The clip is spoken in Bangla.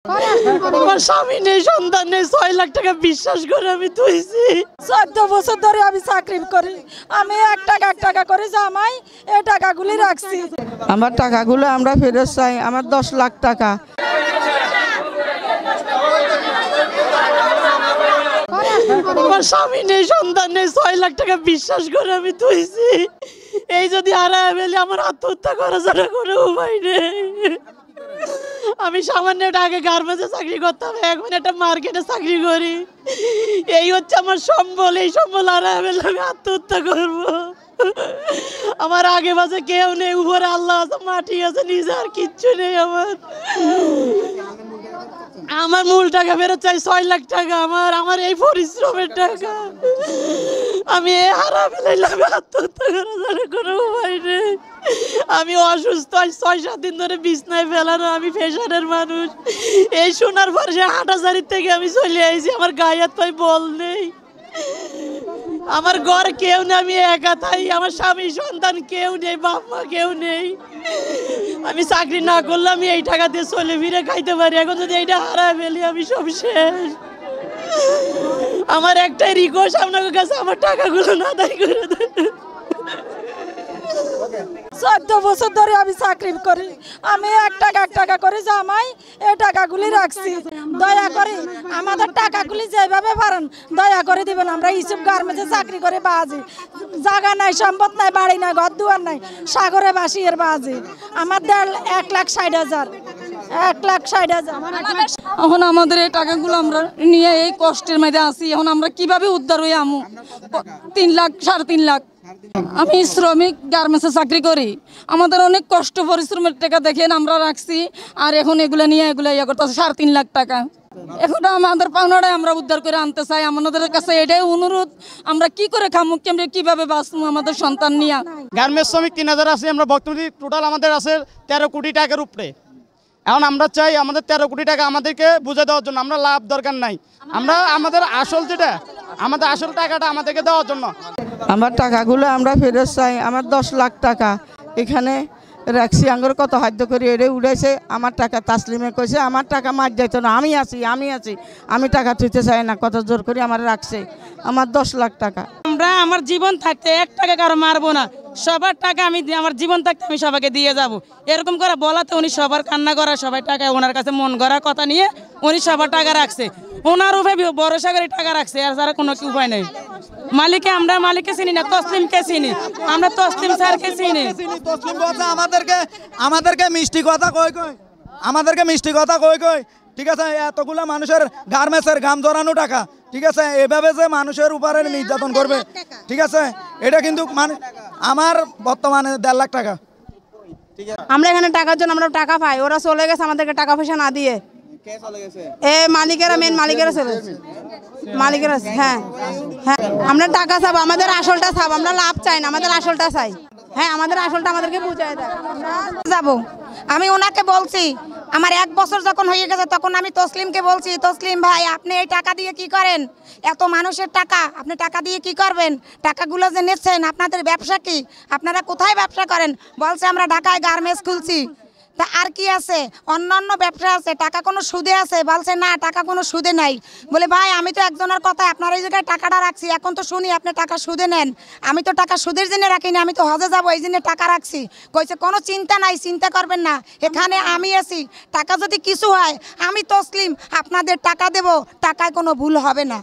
আমার স্বামী নেই, সন্তান নেই, 6 লাখ টাকা বিশ্বাস করে আমি তুইছি। 14 বছর ধরে আমি চাকরি করি। আমি এক টাকা করে জামাই এই টাকাগুলি রাখছি। আমার টাকাগুলো আমরা ফেরত চাই, আমার 10 লাখ টাকা। আমার স্বামী নেই, সন্তান নেই, 6 লাখ টাকা বিশ্বাস করে আমি তুইছি। এই যদি হারায় ফেলি আমার আত্মহত্যা করা ছাড়া কোনো উপায় নেই। আমি সামান্য আগে গার্মেন্টসে চাকরি করতাম, এখন একটা মার্কেটে চাকরি করি। এই হচ্ছে আমার সম্বল, এই সম্বল হারায় ফেলে আমি আত্মহত্যা করবো। আমার আগে পাশে কেউ নেই, উপরে আল্লাহ আছে, মাটি আছে, নিজে আর কিচ্ছু নেই। আমার মূল টাকা ফেরত চাই, 6 লাখ টাকা। আমার এই পরিশ্রমের টাকা আমি হারা ফেলাইলাম, আত্মহত্যা করা ছাড়া কোনো উপায় নেই। আমি অসুস্থ, 6-7 দিন ধরে বিছনায় ফেলানো, আমি পেশারের মানুষ। এই শোনার পর সে হাঁটাচারির থেকে আমি চলে আইছি, আমার গায়ে হাত পায়ে বল নেই, আমার ঘরে কেউ নেই, আমি একা থাই। আমার স্বামী সন্তান কেউ নেই, বাপ মা কেউ নেই। আমি চাকরি না করলে আমি এই টাকা দিয়ে চলে ফিরে খাইতে পারি। এখন যদি এইটা হারায় ফেলি আমি সব শেষ। আমার একটাই রিকোয়েস্ট আপনাদের কাছে, আমার টাকাগুলো না আদায় করে দেন। 14 বছর ধরে আমি চাকরি করি। আমি এক টাকা করে জামাই এই টাকাগুলি রাখছি। দয়া করে আমাদের টাকাগুলি যেভাবে পারেন দয়া করে দিবেন। আমরা ইসব গার্মেন্টসে চাকরি করে বাজি, জায়গা নাই, সম্পদ নাই, বাড়ি নাই, ঘর দুয়ার নাই, সাগরে বাসি এর বাজি। আমার 1,60,000, 1,60,000। এখন আমাদের এই টাকাগুলো আমরা নিয়ে এই কষ্টের মধ্যে আছি। এখন আমরা কিভাবে উদ্ধার হয়ে আমু? 3 লাখ, 3.5 লাখ। আমি শ্রমিক, গার্মেন্টসে চাকরি করি। আমাদের অনেক কষ্ট পরিশ্রমের টাকা দেখেন আমরা রাখছি, আর এখন এগুলো নিয়ে ইয়ে করতেছে 3.5 লাখ টাকা। এখন আমাদের পাওনাটাই আমরা উদ্ধার করে আনতে চাই। আমাদের কাছে এটাই অনুরোধ, আমরা কি করে খামু, কেমন কিভাবে বাঁচবো আমাদের সন্তান নিয়ে। গার্মেন্টস শ্রমিক 3000 আছে, আমরা বর্তমানে টোটাল আমাদের আছে 13 কোটি টাকার উপরে। এখন আমরা চাই আমাদের 13 কোটি টাকা আমাদেরকে বুঝে দেওয়ার জন্য। আমরা লাভ দরকার নাই, আমরা আমাদের আসল যেটা, আমাদের আসল টাকাটা আমাদেরকে দেওয়ার জন্য। আমার টাকাগুলো আমরা ফেরত চাই, আমার 10 লাখ টাকা এখানে রাখছি। আঙ্গুর কত হাদ্য করে এড়ে উড়েছে আমার টাকা। তাসলিমে কইছে আমার টাকা মার যাইতো না, আমি আছি। আমি টাকা তুইতে চাই না, কত জোর করে আমার রাখছে। আমার 10 লাখ টাকা। আমরা আমার জীবন থাকতে 1 টাকা কারো মারবো না। সবার টাকা আমি আমার জীবন থাকতে আমি সবাইকে দিয়ে যাব। এরকম করে বলাতে উনি সবার কান্না করা, সবাই টাকা ওনার কাছে মন গড়া কথা নিয়ে উনি সবার টাকা রাখছে। ওনার উপরে ভরসা করে টাকা রাখছে, আর ছাড়া কোনো উপায় নেই। আমরা মালিককে চিনি না, তসলিমকে চিনি, আমরা তসলিম স্যারকে চিনি। তসলিম বলছে আমাদেরকে মিষ্টি কথা কই। ঠিক আছে, এতগুলা মানুষের গার্মেন্টসের ঘাম জড়ানো টাকা, ঠিক আছে, এভাবে যে মানুষের উপরে নির্যাতন করবে, ঠিক আছে, এটা কিন্তু আমার বর্তমানে 1.5 লাখ টাকা। আমরা এখানে টাকার জন্য আমরা টাকা পাই, ওরা চলে গেছে আমাদেরকে টাকা পয়সা না দিয়ে। মালিকেরা, মেন মালিকেরা চলে গেছে, মালিকেরা। হ্যাঁ, আমরা টাকা চাবো, আমাদের আসলটা চাবো, আমরা লাভ চাই না, আমাদের আসলটা চাই। হ্যাঁ, আমাদের আসলটা আমাদেরকে বুঝাই দেয়। যাবো, আমি ওনাকে বলছি, আমার 1 বছর যখন হয়ে গেছে তখন আমি তসলিমকে বলছি, তসলিম ভাই আপনি এই টাকা দিয়ে কি করেন? এত মানুষের টাকা আপনি টাকা দিয়ে কি করবেন? টাকাগুলো যে নিচ্ছেন আপনাদের ব্যবসা কি? আপনারা কোথায় ব্যবসা করেন? বলছে আমরা ঢাকায় গার্মেন্টস খুলছি। তা আর কি আছে? অন্যান্য ব্যবসা আছে, টাকা কোনো সুদে আছে? বলছে না, টাকা কোনো সুদে নাই। বলে ভাই আমি তো একজনের কথায় আপনার এই জায়গায় টাকাটা রাখছি, এখন তো শুনি আপনি টাকা সুদে নেন। আমি তো টাকা সুদের জন্য রাখিনি, আমি তো হজে যাবো এই জন্য টাকা রাখছি। কইছে কোনো চিন্তা নাই, চিন্তা করবেন না, এখানে আমি আছি, টাকা যদি কিছু হয় আমি তসলিম আপনাদের টাকা দেব, টাকায় কোনো ভুল হবে না।